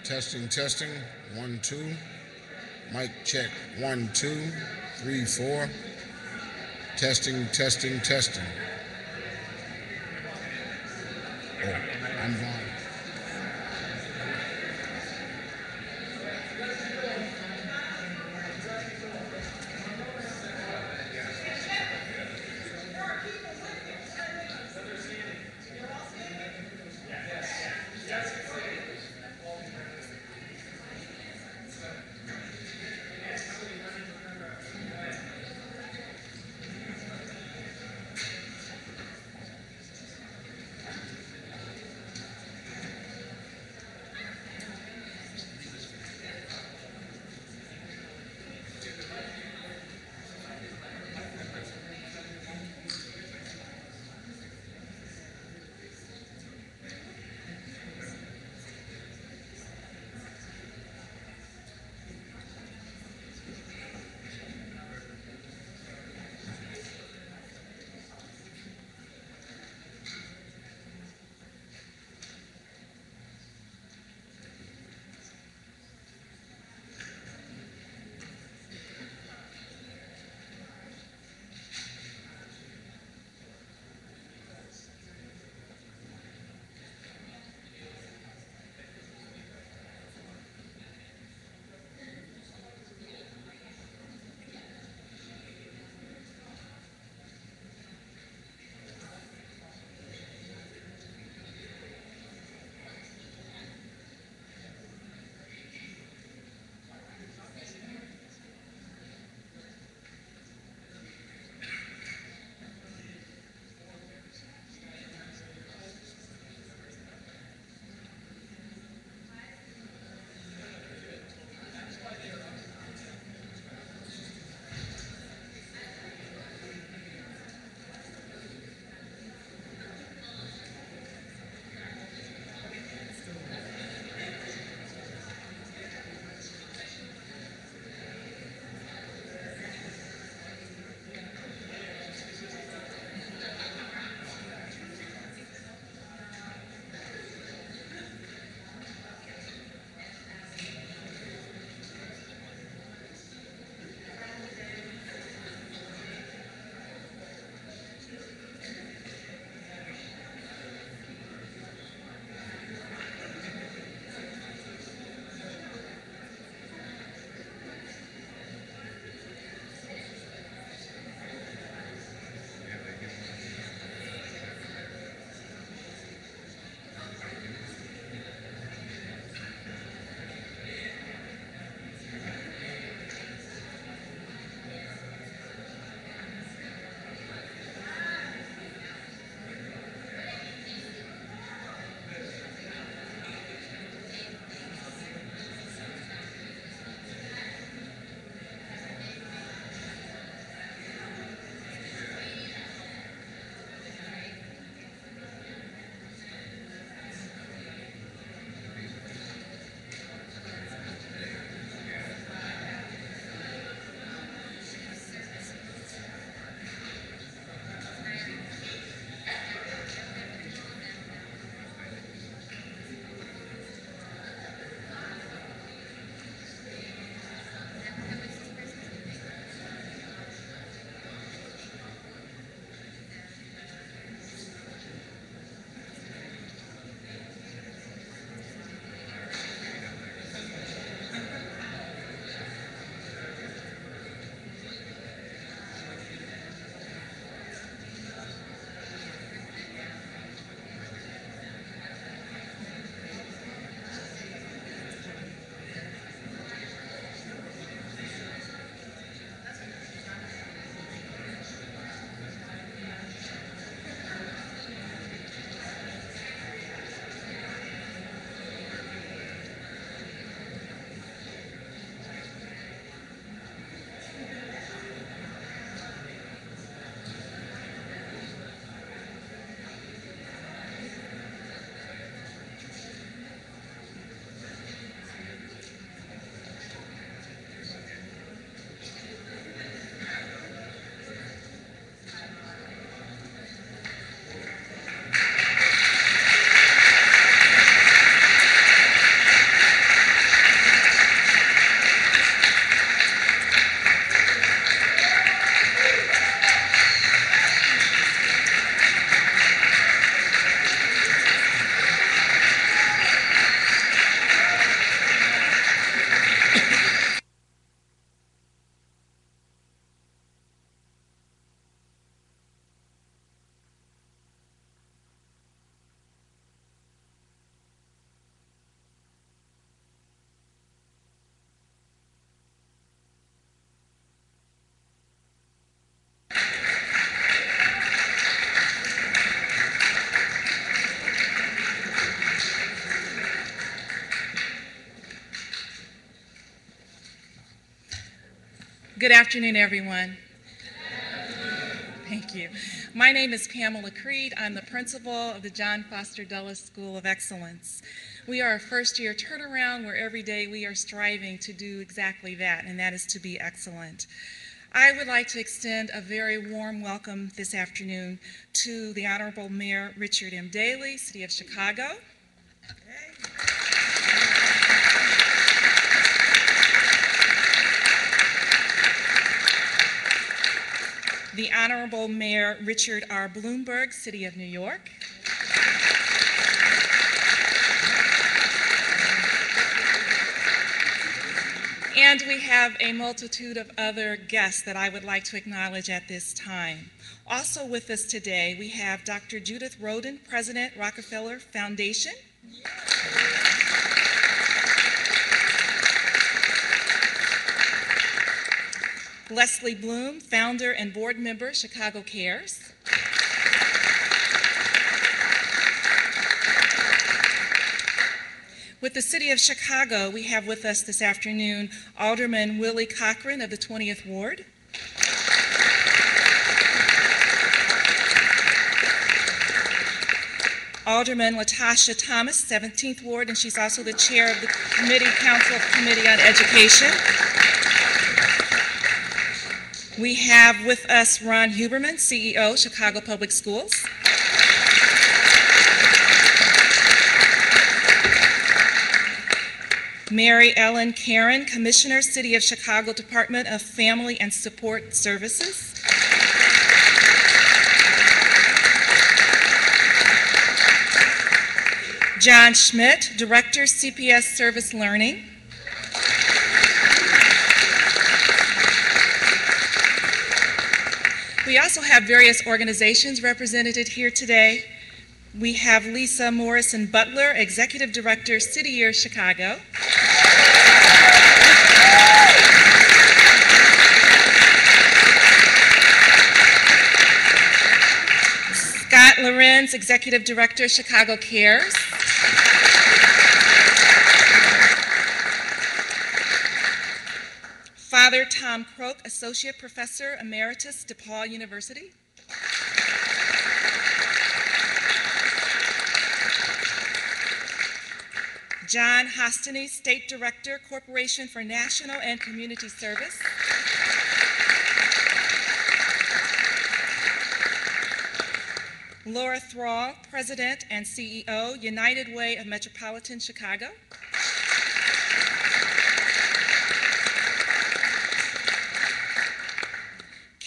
Testing, testing. 1, 2. Mic check. 1, 2, 3, 4. Testing, testing, testing. Oh, I'm gone. Good afternoon, everyone. Thank you. My name is Pamela Creed. I'm the principal of the John Foster Dulles School of Excellence. We are a first-year turnaround where every day we are striving to do exactly that, and that is to be excellent. I would like to extend a very warm welcome this afternoon to the Honorable Mayor Richard M. Daley, City of Chicago. The Honorable Mayor Richard R. Bloomberg, City of New York. And we have a multitude of other guests that I would like to acknowledge at this time. Also with us today, we have Dr. Judith Rodin, President, Rockefeller Foundation. Leslie Bloom, founder and board member, Chicago Cares. With the City of Chicago, we have with us this afternoon Alderman Willie Cochran of the 20th Ward. Alderman Latasha Thomas, 17th Ward, and she's also the chair of the Council Committee on Education. We have with us Ron Huberman, CEO, Chicago Public Schools. Mary Ellen Karen, Commissioner, City of Chicago Department of Family and Support Services. John Schmidt, Director, CPS Service Learning. We also have various organizations represented here today. We have Lisa Morrison Butler, Executive Director, City Year Chicago. Scott Lorenz, Executive Director, Chicago Cares. Father Tom Croak, Associate Professor Emeritus, DePaul University. John Hostany, State Director, Corporation for National and Community Service. Laura Thrall, President and CEO, United Way of Metropolitan Chicago.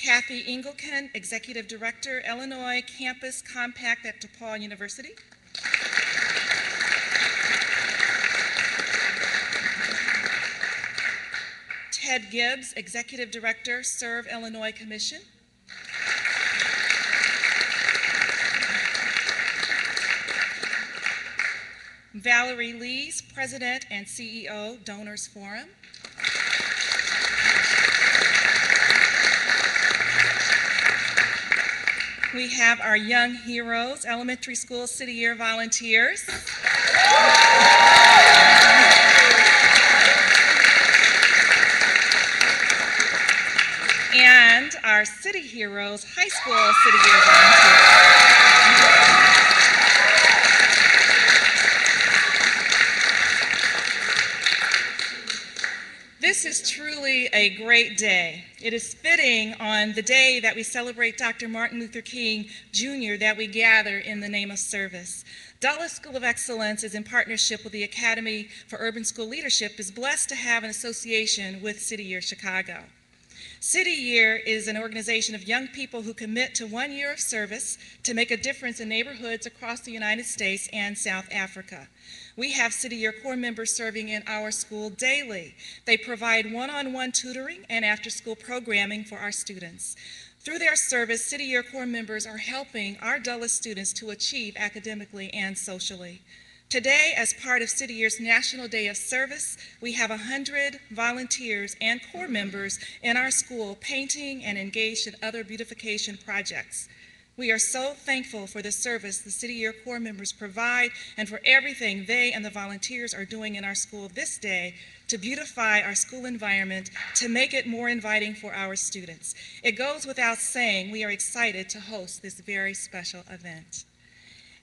Kathy Engelken, Executive Director, Illinois Campus Compact at DePaul University. Ted Gibbs, Executive Director, Serve Illinois Commission. Valerie Lees, President and CEO, Donors Forum. We have our Young Heroes, Elementary School City Year volunteers. And our City Heroes, High School City Year volunteers. This is truly a great day. It is fitting on the day that we celebrate Dr. Martin Luther King Jr. that we gather in the name of service. Dulles School of Excellence is in partnership with the Academy for Urban School Leadership is blessed to have an association with City Year Chicago. City Year is an organization of young people who commit to 1 year of service to make a difference in neighborhoods across the United States and South Africa. We have City Year Corps members serving in our school daily. They provide one-on-one tutoring and after-school programming for our students. Through their service, City Year Corps members are helping our Dulles students to achieve academically and socially. Today, as part of City Year's National Day of Service, we have 100 volunteers and Corps members in our school painting and engaged in other beautification projects. We are so thankful for the service the City Year Corps members provide and for everything they and the volunteers are doing in our school this day to beautify our school environment, to make it more inviting for our students. It goes without saying we are excited to host this very special event.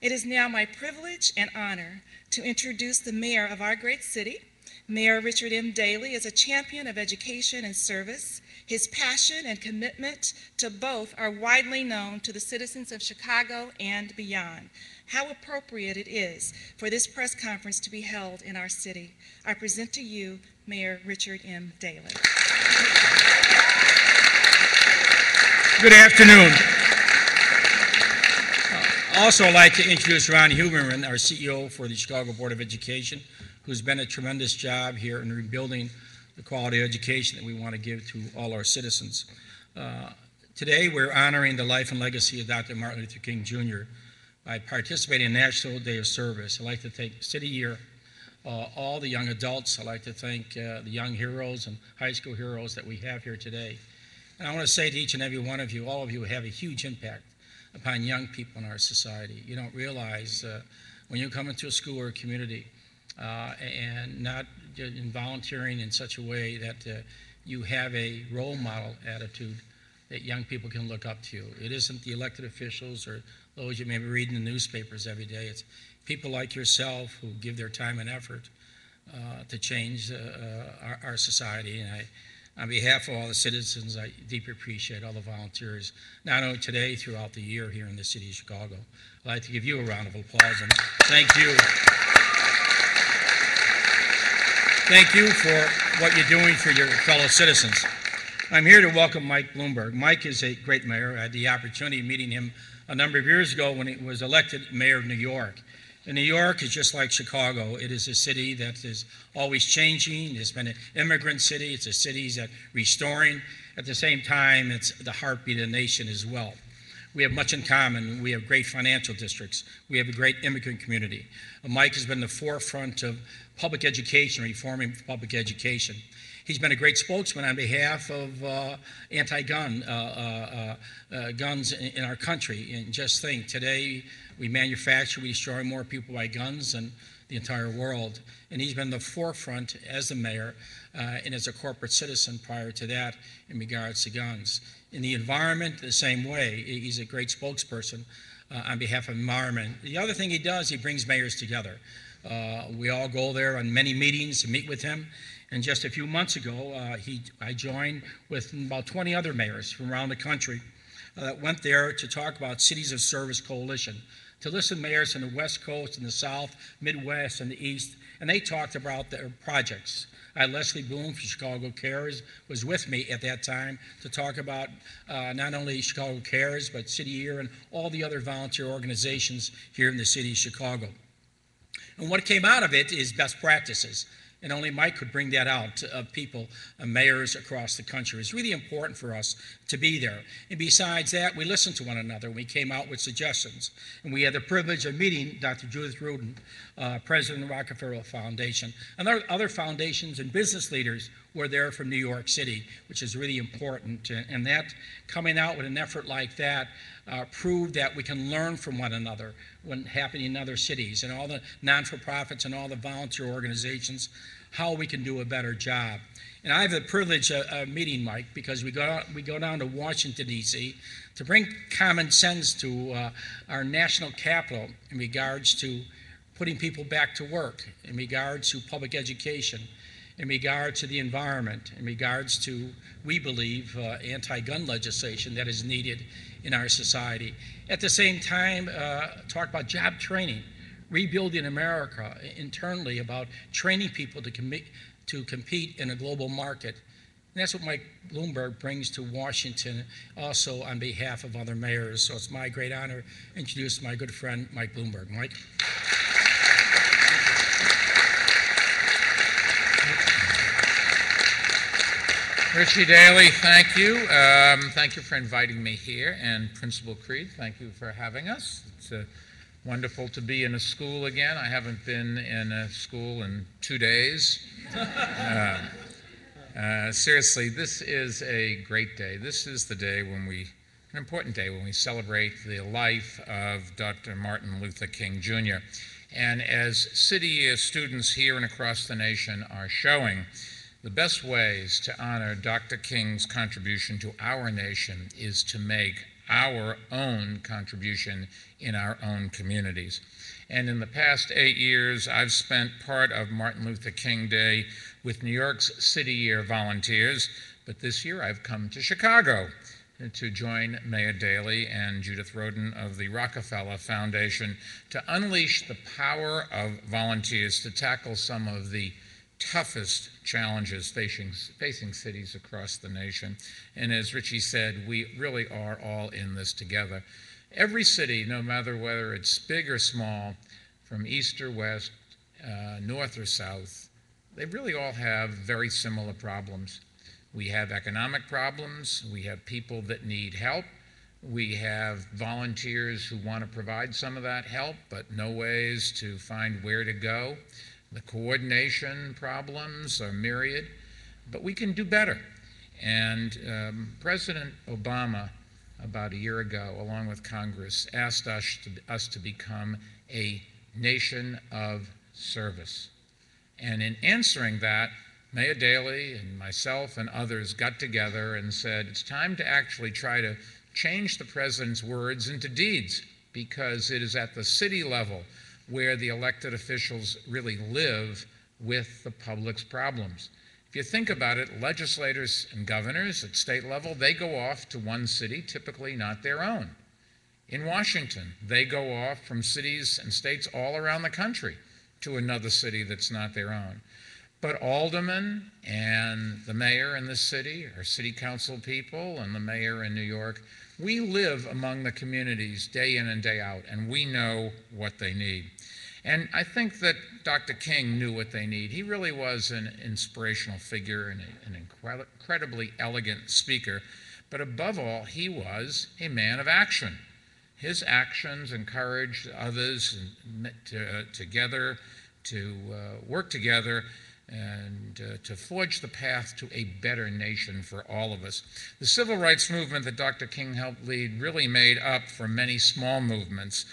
It is now my privilege and honor to introduce the mayor of our great city. Mayor Richard M. Daley is a champion of education and service. His passion and commitment to both are widely known to the citizens of Chicago and beyond. How appropriate it is for this press conference to be held in our city. I present to you Mayor Richard M. Daley. Good afternoon. Also, I'd like to introduce Ron Huberman, our CEO for the Chicago Board of Education, who's been a tremendous job here in rebuilding the quality of education that we want to give to all our citizens. Today, we're honoring the life and legacy of Dr. Martin Luther King Jr. by participating in National Day of Service. I'd like to thank City Year, all the young adults. I'd like to thank the young heroes and high school heroes that we have here today. And I want to say to each and every one of you, all of you have a huge impact upon young people in our society. You don't realize when you come into a school or a community and not in volunteering in such a way that you have a role model attitude that young people can look up to you. It isn't the elected officials or those you may be reading in the newspapers every day. It's people like yourself who give their time and effort to change our society. And on behalf of all the citizens, I deeply appreciate all the volunteers, not only today, throughout the year here in the city of Chicago. I'd like to give you a round of applause and thank you. Thank you for what you're doing for your fellow citizens. I'm here to welcome Mike Bloomberg. Mike is a great mayor. I had the opportunity of meeting him a number of years ago when he was elected mayor of New York. And New York is just like Chicago. It is a city that is always changing. It's been an immigrant city. It's a city that's restoring. At the same time, it's the heartbeat of the nation as well. We have much in common. We have great financial districts. We have a great immigrant community. Mike has been the forefront of public education, reforming public education. He's been a great spokesman on behalf of anti-gun guns in our country. And just think, today we manufacture, we destroy more people by guns than the entire world. And he's been the forefront as the mayor and as a corporate citizen prior to that in regards to guns. In the environment, the same way. He's a great spokesperson on behalf of environment. The other thing he does, he brings mayors together. We all go there on many meetings to meet with him. And just a few months ago, I joined with about 20 other mayors from around the country that went there to talk about Cities of Service Coalition, to listen to mayors in the West Coast and the South, Midwest, and the East, and they talked about their projects. Leslie Bloom from Chicago Cares was with me at that time to talk about not only Chicago Cares, but City Year and all the other volunteer organizations here in the city of Chicago. And what came out of it is best practices. And only Mike could bring that out of people, mayors across the country. It's really important for us to be there. And besides that, we listened to one another. We came out with suggestions. And we had the privilege of meeting Dr. Judith Rudin, president of the Rockefeller Foundation. And other foundations and business leaders were there from New York City, which is really important. And that, coming out with an effort like that, proved that we can learn from one another when happening in other cities, and all the non-for-profits and all the volunteer organizations, how we can do a better job. And I have the privilege of meeting Mike because we go down to Washington, D.C. to bring common sense to our national capital in regards to putting people back to work, in regards to public education, in regards to the environment, in regards to, we believe, anti-gun legislation that is needed in our society. At the same time, talk about job training, rebuilding America internally, about training people to compete in a global market. And that's what Mike Bloomberg brings to Washington, also on behalf of other mayors. So it's my great honor to introduce my good friend, Mike Bloomberg. Mike. Richie Daley, thank you. Thank you for inviting me here. And Principal Creed, thank you for having us. It's wonderful to be in a school again. I haven't been in a school in 2 days. Seriously, this is a great day. This is the day when an important day when we celebrate the life of Dr. Martin Luther King Jr. And as city year students here and across the nation are showing, the best ways to honor Dr. King's contribution to our nation is to make our own contribution in our own communities. And in the past 8 years, I've spent part of Martin Luther King Day with New York's City Year volunteers, but this year I've come to Chicago to join Mayor Daley and Judith Rodin of the Rockefeller Foundation to unleash the power of volunteers to tackle some of the toughest challenges facing cities across the nation. And as Richie said, we really are all in this together. Every city, no matter whether it's big or small, from east or west, north or south, they really all have very similar problems. We have economic problems, we have people that need help, we have volunteers who want to provide some of that help, but no ways to find where to go. The coordination problems are myriad, but we can do better. And President Obama, about a year ago, along with Congress, asked us to become a nation of service. And in answering that, Mayor Daley and myself and others got together and said, it's time to actually try to change the president's words into deeds, because it is at the city level where the elected officials really live with the public's problems. If you think about it, legislators and governors at state level, they go off to one city, typically not their own. In Washington, they go off from cities and states all around the country to another city that's not their own. But aldermen and the mayor in this city, or city council people and the mayor in New York, we live among the communities day in and day out, and we know what they need. And I think that Dr. King knew what they need. He really was an inspirational figure and an incredibly elegant speaker, but above all, he was a man of action. His actions encouraged others to work together and to forge the path to a better nation for all of us. The civil rights movement that Dr. King helped lead really made up for many small movements,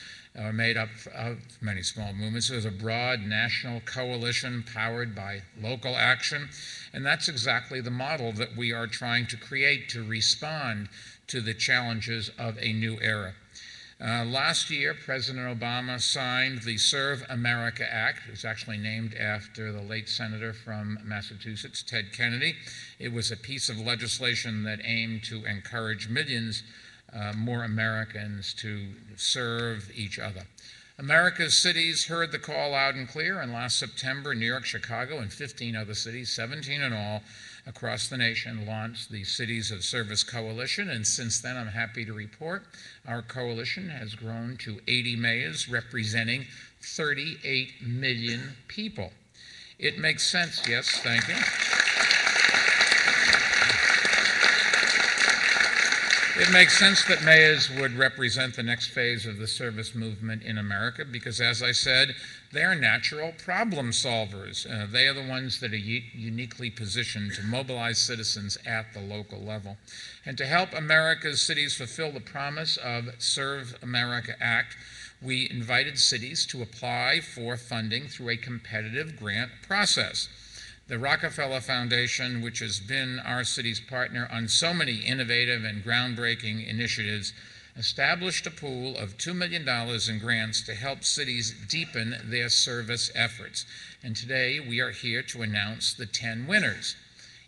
made up of many small movements. There was a broad national coalition powered by local action, and that's exactly the model that we are trying to create to respond to the challenges of a new era. Last year, President Obama signed the Serve America Act. It was actually named after the late senator from Massachusetts, Ted Kennedy. It was a piece of legislation that aimed to encourage millions more Americans to serve each other. America's cities heard the call loud and clear, and last September, New York, Chicago, and 15 other cities, 17 in all, across the nation, launched the Cities of Service Coalition, and since then, I'm happy to report, our coalition has grown to 80 mayors representing 38 million people. It makes sense, yes, thank you. It makes sense that mayors would represent the next phase of the service movement in America because, as I said, they are natural problem solvers. They are the ones that are uniquely positioned to mobilize citizens at the local level. And to help America's cities fulfill the promise of Serve America Act, we invited cities to apply for funding through a competitive grant process. The Rockefeller Foundation, which has been our city's partner on so many innovative and groundbreaking initiatives, established a pool of $2 million in grants to help cities deepen their service efforts. And today we are here to announce the 10 winners.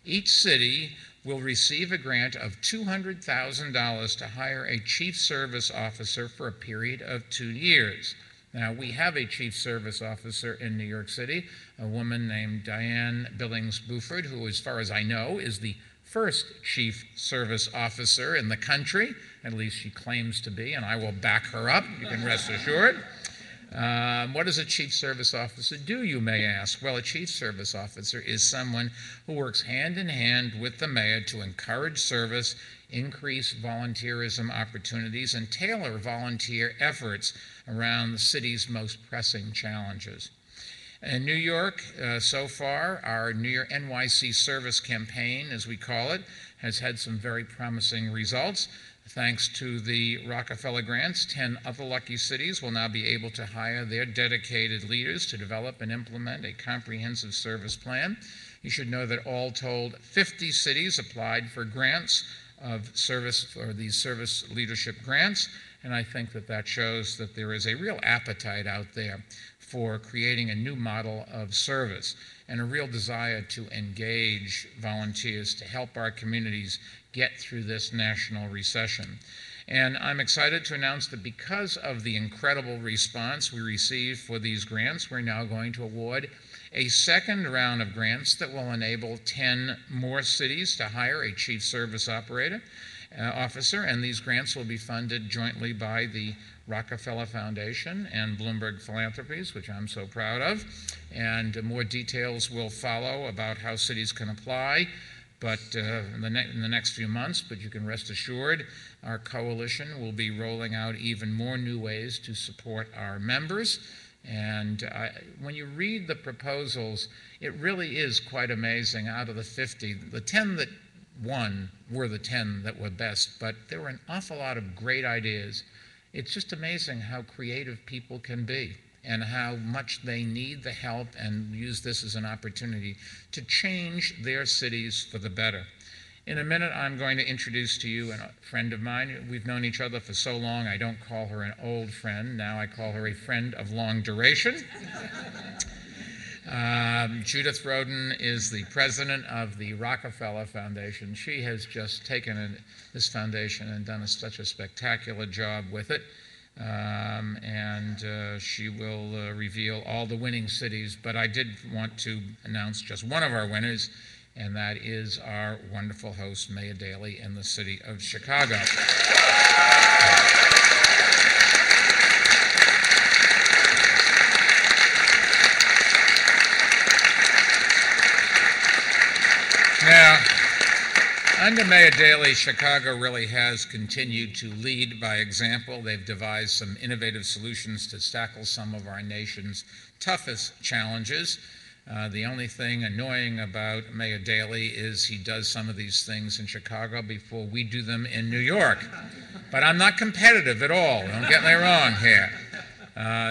Each city will receive a grant of $200,000 to hire a chief service officer for a period of 2 years. Now, we have a chief service officer in New York City, a woman named Diane Billings-Buford, who, as far as I know, is the first chief service officer in the country. At least she claims to be, and I will back her up, you can rest assured. What does a chief service officer do, you may ask? Well, a chief service officer is someone who works hand in hand with the mayor to encourage service, increase volunteerism opportunities, and tailor volunteer efforts around the city's most pressing challenges. In New York, so far, our New York NYC service campaign, as we call it, has had some very promising results. Thanks to the Rockefeller grants, 10 other lucky cities will now be able to hire their dedicated leaders to develop and implement a comprehensive service plan. You should know that all told, 50 cities applied for grants of service, or these service leadership grants, and I think that that shows that there is a real appetite out there for creating a new model of service and a real desire to engage volunteers to help our communities get through this national recession. And I'm excited to announce that because of the incredible response we received for these grants, we're now going to award a second round of grants that will enable 10 more cities to hire a chief service officer, and these grants will be funded jointly by the Rockefeller Foundation and Bloomberg Philanthropies, which I'm so proud of. And more details will follow about how cities can apply in the next few months, but you can rest assured our coalition will be rolling out even more new ways to support our members. And when you read the proposals, it really is quite amazing. Out of the 50, the 10 that won were the 10 that were best, but there were an awful lot of great ideas. It's just amazing how creative people can be and how much they need the help, and use this as an opportunity to change their cities for the better. In a minute, I'm going to introduce to you a friend of mine. We've known each other for so long, I don't call her an old friend. Now I call her a friend of long duration. Judith Roden is the president of the Rockefeller Foundation. She has just taken this foundation and done such a spectacular job with it. She will reveal all the winning cities, but I did want to announce just one of our winners, and that is our wonderful host, Mayor Daley, in the city of Chicago. Now, under Mayor Daley, Chicago really has continued to lead by example. They've devised some innovative solutions to tackle some of our nation's toughest challenges. The only thing annoying about Mayor Daley is he does some of these things in Chicago before we do them in New York. But I'm not competitive at all. Don't get me wrong here.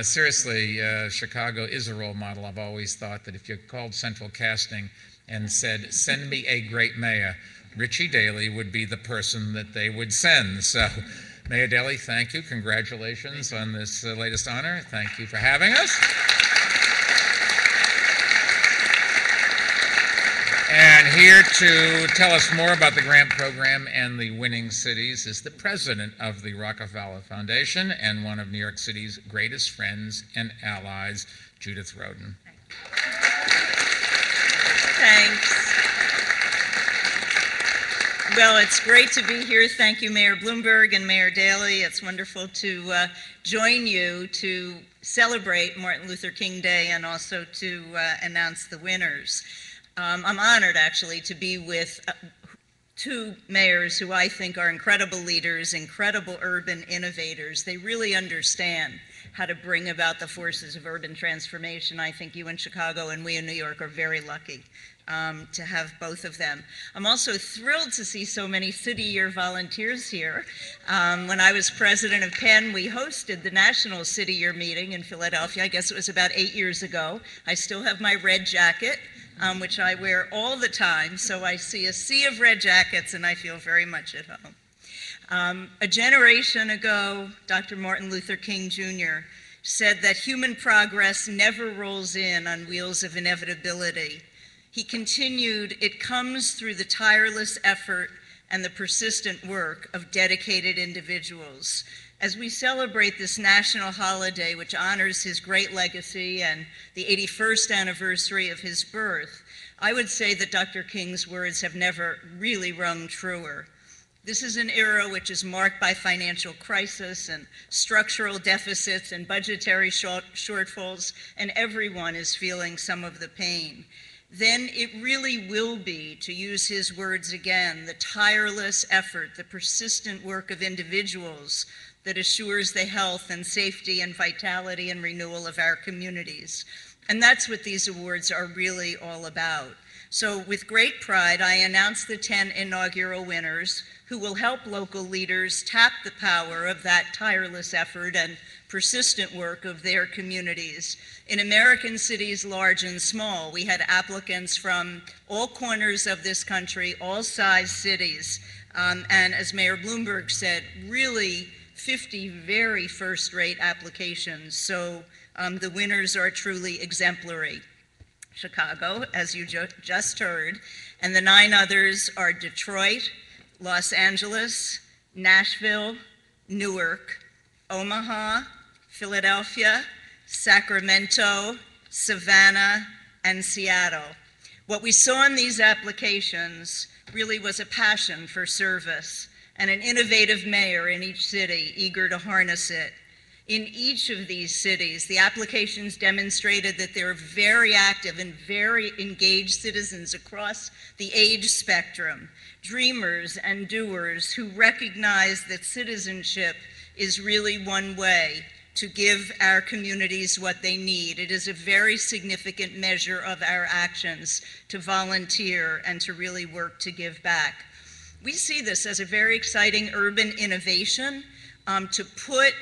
Seriously, Chicago is a role model. I've always thought that if you called Central Casting and said, "Send me a great mayor," Richie Daley would be the person that they would send. So, Mayor Daley, thank you. Congratulations on this latest honor. Thank you for having us. And here to tell us more about the grant program and the winning cities is the president of the Rockefeller Foundation and one of New York City's greatest friends and allies, Judith Roden. Thanks. Well, it's great to be here. Thank you, Mayor Bloomberg and Mayor Daley. It's wonderful to join you to celebrate Martin Luther King Day and also to announce the winners. I'm honored, actually, to be with two mayors who I think are incredible leaders, incredible urban innovators. They really understand how to bring about the forces of urban transformation. I think you in Chicago and we in New York are very lucky to have both of them. I'm also thrilled to see so many City Year volunteers here. When I was president of Penn, we hosted the National City Year meeting in Philadelphia. I guess it was about 8 years ago. I still have my red jacket, which I wear all the time, so I see a sea of red jackets and I feel very much at home. A generation ago, Dr. Martin Luther King Jr. said that human progress never rolls in on wheels of inevitability. He continued, "It comes through the tireless effort and the persistent work of dedicated individuals." As we celebrate this national holiday, which honors his great legacy and the 81st anniversary of his birth, I would say that Dr. King's words have never really rung truer. This is an era which is marked by financial crisis and structural deficits and budgetary shortfalls, and everyone is feeling some of the pain. Then it really will be, to use his words again, the tireless effort, the persistent work of individuals that assures the health and safety and vitality and renewal of our communities. And that's what these awards are really all about. So with great pride, I announce the 10 inaugural winners who will help local leaders tap the power of that tireless effort and persistent work of their communities. In American cities large and small, we had applicants from all corners of this country, all size cities, and as Mayor Bloomberg said, really 50 very first-rate applications. So the winners are truly exemplary. Chicago, as you just heard, and the 9 others are Detroit, Los Angeles, Nashville, Newark, Omaha, Philadelphia, Sacramento, Savannah, and Seattle. What we saw in these applications really was a passion for service and an innovative mayor in each city eager to harness it. In each of these cities, the applications demonstrated that there are very active and very engaged citizens across the age spectrum, dreamers and doers who recognize that citizenship is really one way to give our communities what they need. It is a very significant measure of our actions to volunteer and to really work to give back. We see this as a very exciting urban innovation to put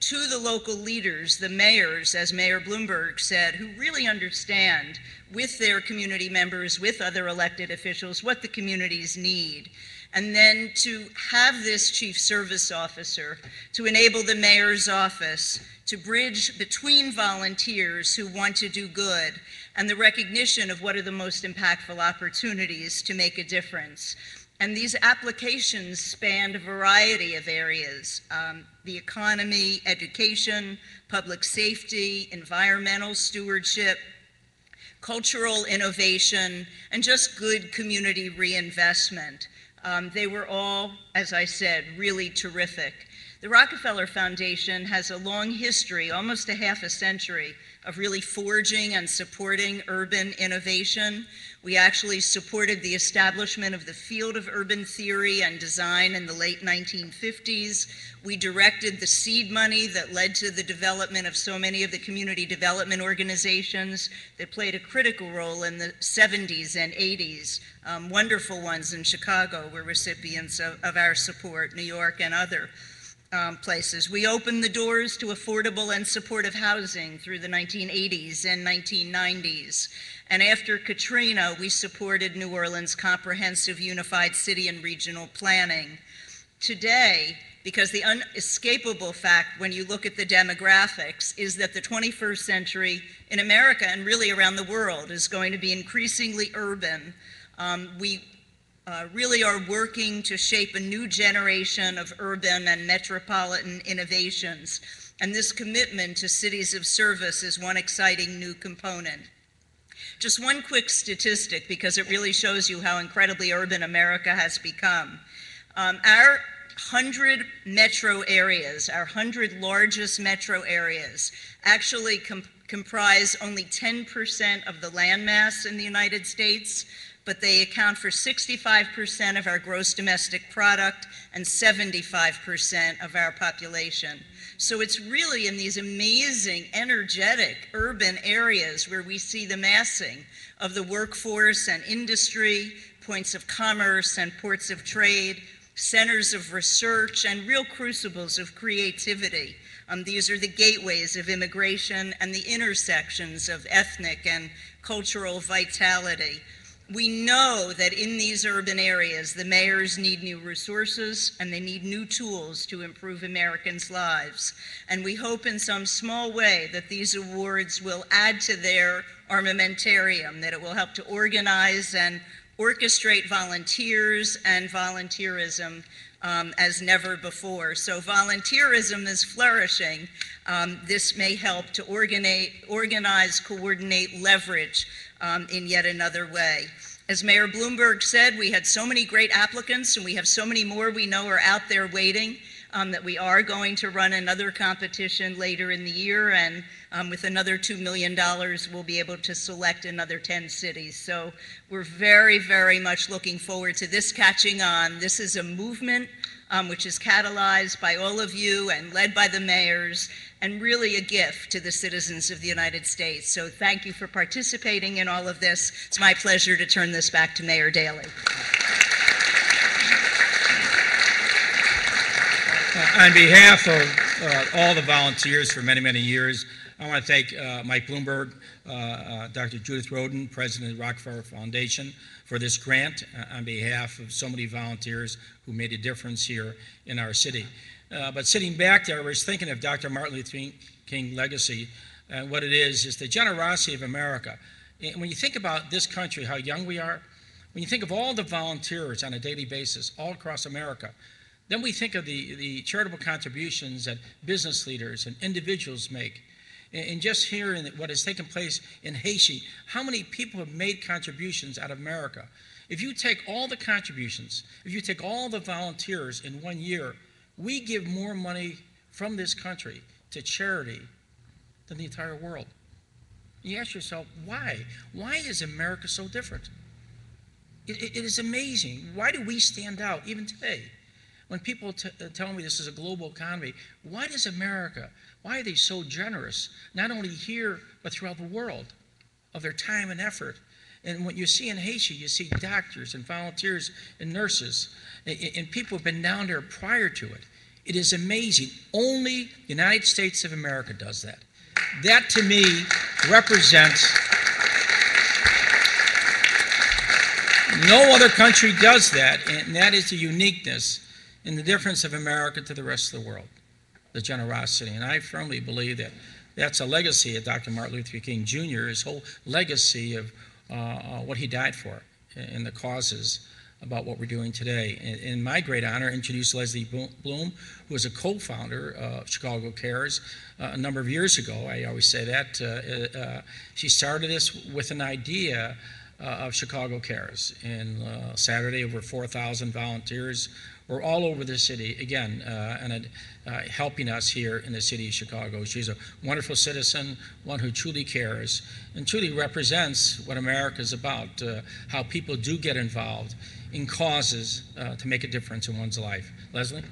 to the local leaders, the mayors, as Mayor Bloomberg said, who really understand with their community members, with other elected officials, what the communities need. And then to have this chief service officer to enable the mayor's office to bridge between volunteers who want to do good and the recognition of what are the most impactful opportunities to make a difference. And these applications spanned a variety of areas, the economy, education, public safety, environmental stewardship, cultural innovation, and just good community reinvestment. They were all, as I said, really terrific. The Rockefeller Foundation has a long history, almost a half a century, of really forging and supporting urban innovation. We actually supported the establishment of the field of urban theory and design in the late 1950s. We directed the seed money that led to the development of so many of the community development organizations that played a critical role in the 70s and 80s. Wonderful ones in Chicago were recipients of our support, New York and other places. We opened the doors to affordable and supportive housing through the 1980s and 1990s. And after Katrina, we supported New Orleans' comprehensive unified city and regional planning. Today, because the unescapable fact when you look at the demographics is that the 21st century in America and really around the world is going to be increasingly urban. We really are working to shape a new generation of urban and metropolitan innovations. And this commitment to cities of service is one exciting new component. Just one quick statistic, because it really shows you how incredibly urban America has become. Our 100 metro areas, our 100 largest metro areas, actually comprise only 10% of the landmass in the United States, but they account for 65% of our gross domestic product and 75% of our population. So it's really in these amazing, energetic urban areas where we see the massing of the workforce and industry, points of commerce and ports of trade, centers of research, and real crucibles of creativity. These are the gateways of immigration and the intersections of ethnic and cultural vitality. We know that in these urban areas, the mayors need new resources and they need new tools to improve Americans' lives. And we hope in some small way that these awards will add to their armamentarium, that it will help to organize and orchestrate volunteers and volunteerism as never before. So volunteerism is flourishing. This may help to organize, coordinate, leverage in yet another way. As Mayor Bloomberg said, we had so many great applicants and we have so many more we know are out there waiting that we are going to run another competition later in the year, and with another $2 million we'll be able to select another 10 cities. So we're very, very much looking forward to this catching on. This is a movement which is catalyzed by all of you and led by the mayors, and really a gift to the citizens of the United States. So thank you for participating in all of this. It's my pleasure to turn this back to Mayor Daley. On behalf of all the volunteers for many, many years, I want to thank Mike Bloomberg, Dr. Judith Roden, President of the Rockefeller Foundation, for this grant on behalf of so many volunteers who made a difference here in our city. But sitting back there, I was thinking of Dr. Martin Luther King legacy, and what it is the generosity of America. And when you think about this country, how young we are, when you think of all the volunteers on a daily basis all across America, then we think of the charitable contributions that business leaders and individuals make. And just hearing what has taken place in Haiti, how many people have made contributions out of America. If you take all the contributions, if you take all the volunteers in 1 year, we give more money from this country to charity than the entire world. You ask yourself, why? Why is America so different? It is amazing. Why do we stand out even today? When people tell me this is a global economy, why does America, why are they so generous, not only here, but throughout the world, of their time and effort? And what you see in Haiti, you see doctors and volunteers and nurses, and people have been down there prior to it. It is amazing. Only the United States of America does that. That, to me, represents, no other country does that, and that is the uniqueness and the difference of America to the rest of the world, the generosity. And I firmly believe that that's a legacy of Dr. Martin Luther King Jr., his whole legacy of what he died for and the causes about what we're doing today. And my great honor, introduced Leslie Bloom, who was a co-founder of Chicago Cares a number of years ago. I always say that. She started this with an idea of Chicago Cares. And Saturday, over 4,000 volunteers were all over the city, again, and helping us here in the city of Chicago. She's a wonderful citizen, one who truly cares, and truly represents what America is about, how people do get involved in causes to make a difference in one's life. Leslie?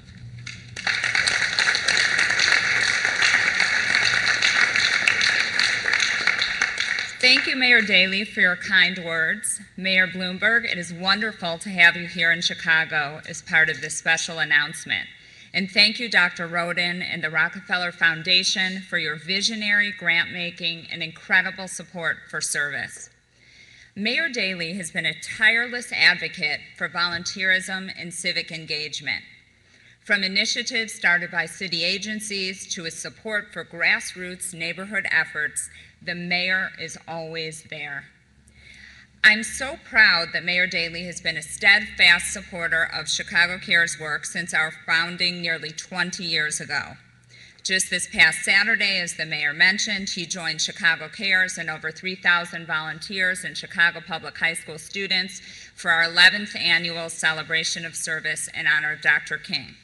Thank you, Mayor Daley, for your kind words. Mayor Bloomberg, it is wonderful to have you here in Chicago as part of this special announcement. And thank you, Dr. Roden and the Rockefeller Foundation, for your visionary grant-making and incredible support for service. Mayor Daley has been a tireless advocate for volunteerism and civic engagement. From initiatives started by city agencies to his support for grassroots neighborhood efforts, the mayor is always there. I'm so proud that Mayor Daley has been a steadfast supporter of Chicago Cares work since our founding nearly 20 years ago. Just this past Saturday, as the mayor mentioned, he joined Chicago Cares and over 3,000 volunteers and Chicago Public High School students for our 11th annual celebration of service in honor of Dr. King.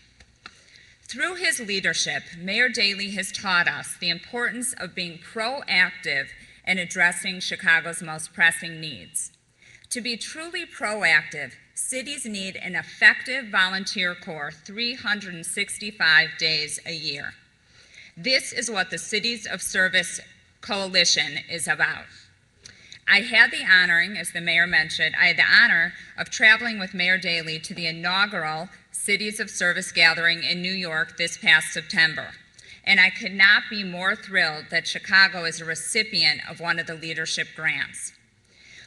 Through his leadership, Mayor Daley has taught us the importance of being proactive in addressing Chicago's most pressing needs. To be truly proactive, cities need an effective volunteer corps 365 days a year. This is what the Cities of Service Coalition is about. I had the honor, as the mayor mentioned, I had the honor of traveling with Mayor Daley to the inaugural Cities of Service gathering in New York this past September. And I could not be more thrilled that Chicago is a recipient of one of the leadership grants.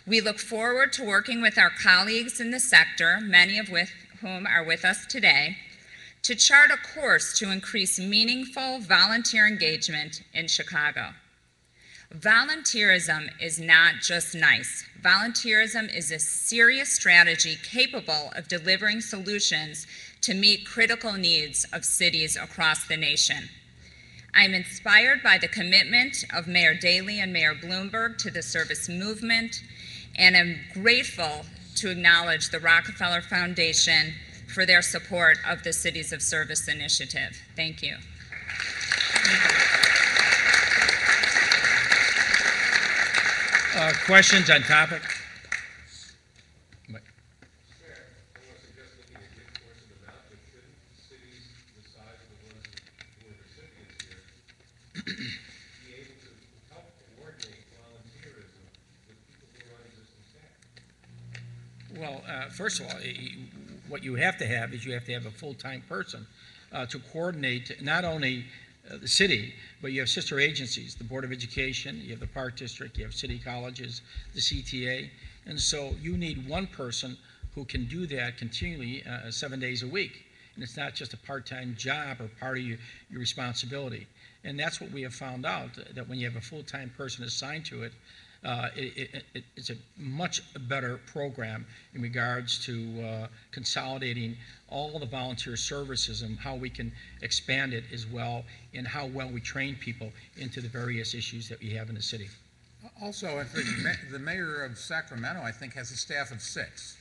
We look forward to working with our colleagues in the sector, many of whom are with us today, to chart a course to increase meaningful volunteer engagement in Chicago. Volunteerism is not just nice. Volunteerism is a serious strategy capable of delivering solutions to meet critical needs of cities across the nation. I'm inspired by the commitment of Mayor Daley and Mayor Bloomberg to the service movement, and I'm grateful to acknowledge the Rockefeller Foundation for their support of the Cities of Service initiative. Thank you. Questions on topic? first of all, what you have to have is you have to have a full-time person to coordinate not only the city, but you have sister agencies, the Board of Education, you have the Park District, you have city colleges, the CTA, and so you need one person who can do that continually 7 days a week. And it's not just a part-time job or part of your responsibility. And that's what we have found out, that when you have a full-time person assigned to it, it's a much better program in regards to consolidating all the volunteer services and how we can expand it as well, and how well we train people into the various issues that we have in the city. Also, the mayor of Sacramento, I think, has a staff of 6.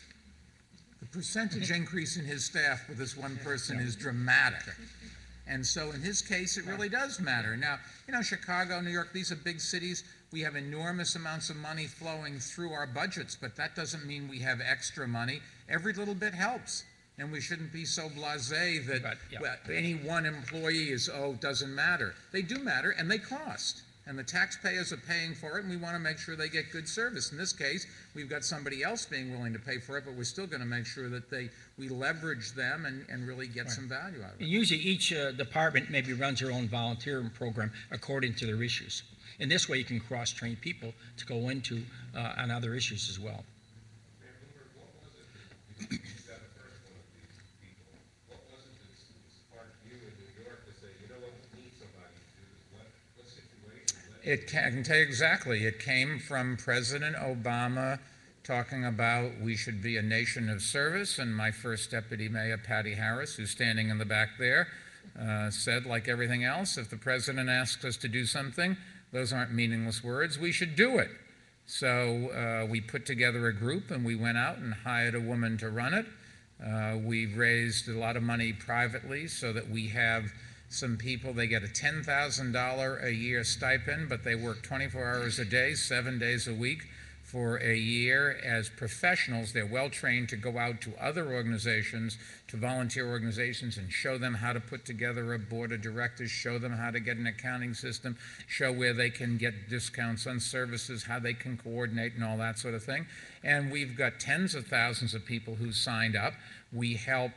The percentage increase in his staff with this one person is dramatic. And so in his case, it really does matter. Now, you know, Chicago, New York, these are big cities. We have enormous amounts of money flowing through our budgets, but that doesn't mean we have extra money. Every little bit helps. And we shouldn't be so blasé that well, any one employee doesn't matter. They do matter, and they cost. And the taxpayers are paying for it, and we want to make sure they get good service. In this case, we've got somebody else being willing to pay for it, but we're still going to make sure that we leverage them and really get some value out of it. Usually each department maybe runs their own volunteer program according to their issues. And this way you can cross-train people to go into on other issues as well. I can tell you exactly. It came from President Obama talking about we should be a nation of service, and my first deputy mayor, Patty Harris, who's standing in the back there, said, like everything else, if the president asks us to do something, those aren't meaningless words, we should do it. So we put together a group, and we went out and hired a woman to run it. We've raised a lot of money privately so that we have some people, they get a $10,000 a year stipend, but they work 24 hours a day, 7 days a week for a year as professionals. They're well trained to go out to other organizations, to volunteer organizations, and show them how to put together a board of directors, show them how to get an accounting system, show where they can get discounts on services, how they can coordinate and all that sort of thing. And we've got tens of thousands of people who signed up. We help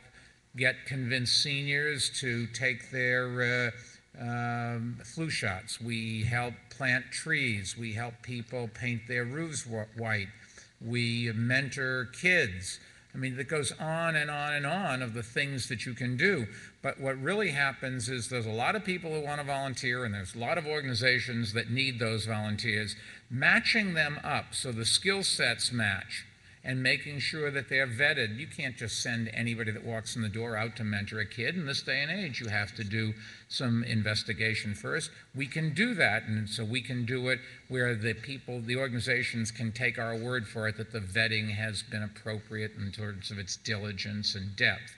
convince seniors to take their flu shots. We help plant trees. We help people paint their roofs white. We mentor kids. I mean, it goes on and on and on of the things that you can do. But what really happens is there's a lot of people who want to volunteer, and there's a lot of organizations that need those volunteers. Matching them up so the skill sets match, and making sure that they're vetted. You can't just send anybody that walks in the door out to mentor a kid. In this day and age, you have to do some investigation first. We can do that, and so we can do it where the organizations can take our word for it that the vetting has been appropriate in terms of its diligence and depth.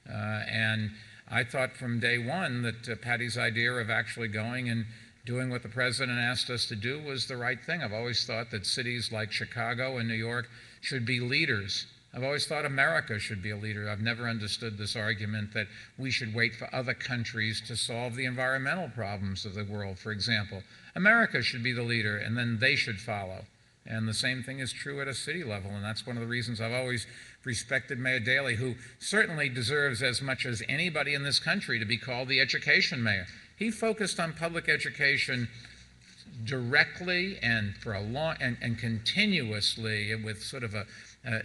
And I thought from day one that Patty's idea of actually going and doing what the president asked us to do was the right thing. I've always thought that cities like Chicago and New York should be leaders. I've always thought America should be a leader. I've never understood this argument that we should wait for other countries to solve the environmental problems of the world, for example. America should be the leader, and then they should follow. And the same thing is true at a city level, and that's one of the reasons I've always respected Mayor Daley, who certainly deserves as much as anybody in this country to be called the education mayor. He focused on public education directly and for a long and continuously, with sort of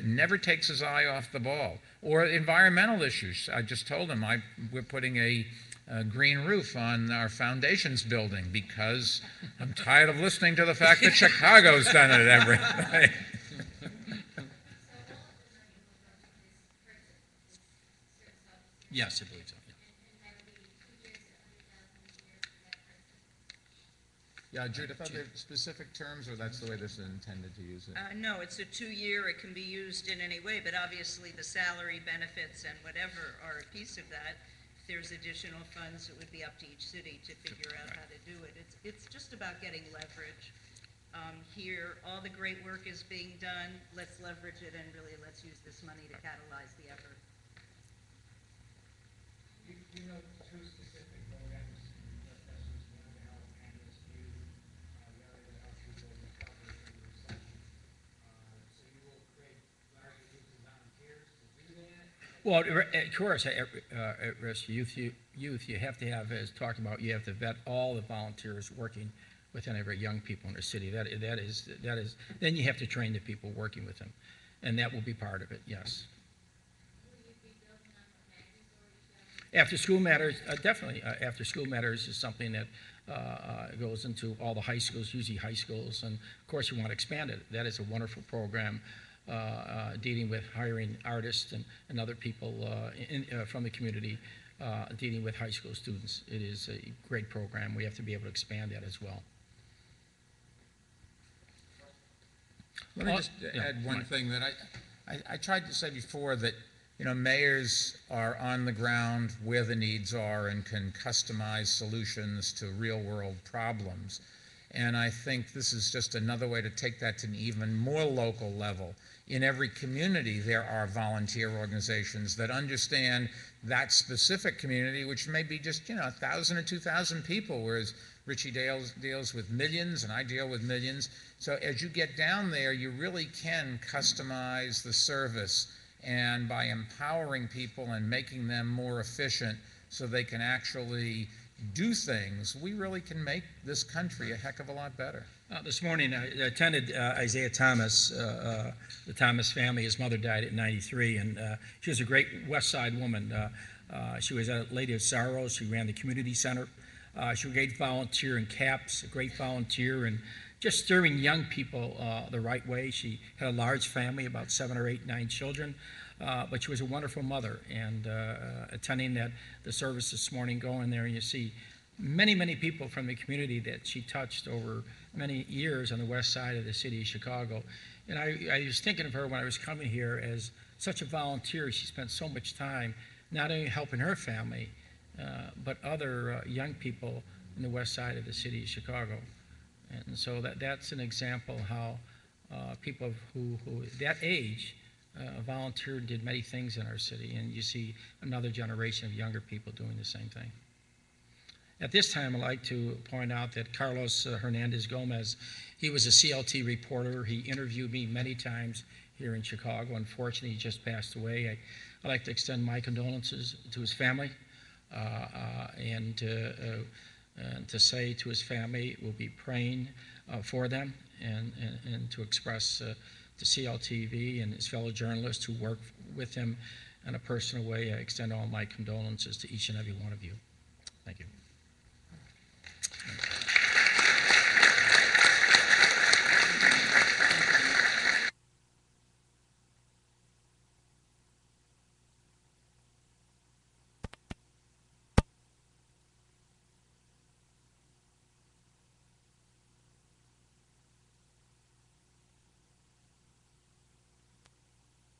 never takes his eye off the ball. Or environmental issues. I just told him we're putting a green roof on our foundations building because I'm tired of listening to the fact that Chicago's done it everything. Yes, I believe so. Yeah, Judith, are there specific terms, or that's the way this is intended to use it? No, it's a 2-year. It can be used in any way, but obviously the salary benefits and whatever are a piece of that. If there's additional funds, it would be up to each city to figure out how to do it. It's just about getting leverage. Here, all the great work is being done. Let's leverage it, and really let's use this money to catalyze the effort. You know, two specific programs that President's going to help and rescue the other to help people recover from the recession. So you will create larger groups of volunteers Well, of course, at risk youth, you have to have, as talked about, you have to vet all the volunteers working with any of our young people in the city. That is. Then you have to train the people working with them, and that will be part of it. Yes. After School Matters, definitely. After School Matters is something that goes into all the high schools, usually high schools, and of course you want to expand it. That is a wonderful program dealing with hiring artists and other people from the community dealing with high school students. It is a great program. We have to be able to expand that as well. Let me just add one thing that I tried to say before, that mayors are on the ground where the needs are and can customize solutions to real-world problems. And I think this is just another way to take that to an even more local level. In every community, there are volunteer organizations that understand that specific community, which may be just 1,000 or 2,000 people, whereas Richie deals with millions and I deal with millions. So as you get down there, you really can customize the service, and by empowering people and making them more efficient so they can actually do things, we really can make this country a heck of a lot better. This morning I attended Isaiah Thomas, the Thomas family. His mother died at 93, and she was a great West Side woman. She was a lady of sorrows. She ran the community center. She was a great volunteer in CAPS, a great volunteer in just steering young people the right way. She had a large family, about 7 or 8, 9 children, but she was a wonderful mother. And attending the service this morning, going there and you see many, many people from the community that she touched over many years on the west side of the city of Chicago. And I was thinking of her when I was coming here as such a volunteer. She spent so much time not only helping her family, but other young people in the west side of the city of Chicago. And so that's an example how people who that age volunteered, did many things in our city, and you see another generation of younger people doing the same thing. At this time, I'd like to point out that Carlos Hernandez Gomez, he was a CLT reporter. He interviewed me many times here in Chicago. Unfortunately, he just passed away. I'd like to extend my condolences to his family and to say to his family, we'll be praying for them, and to express to CLTV and his fellow journalists who work with him in a personal way, I extend all my condolences to each and every one of you. Thank you.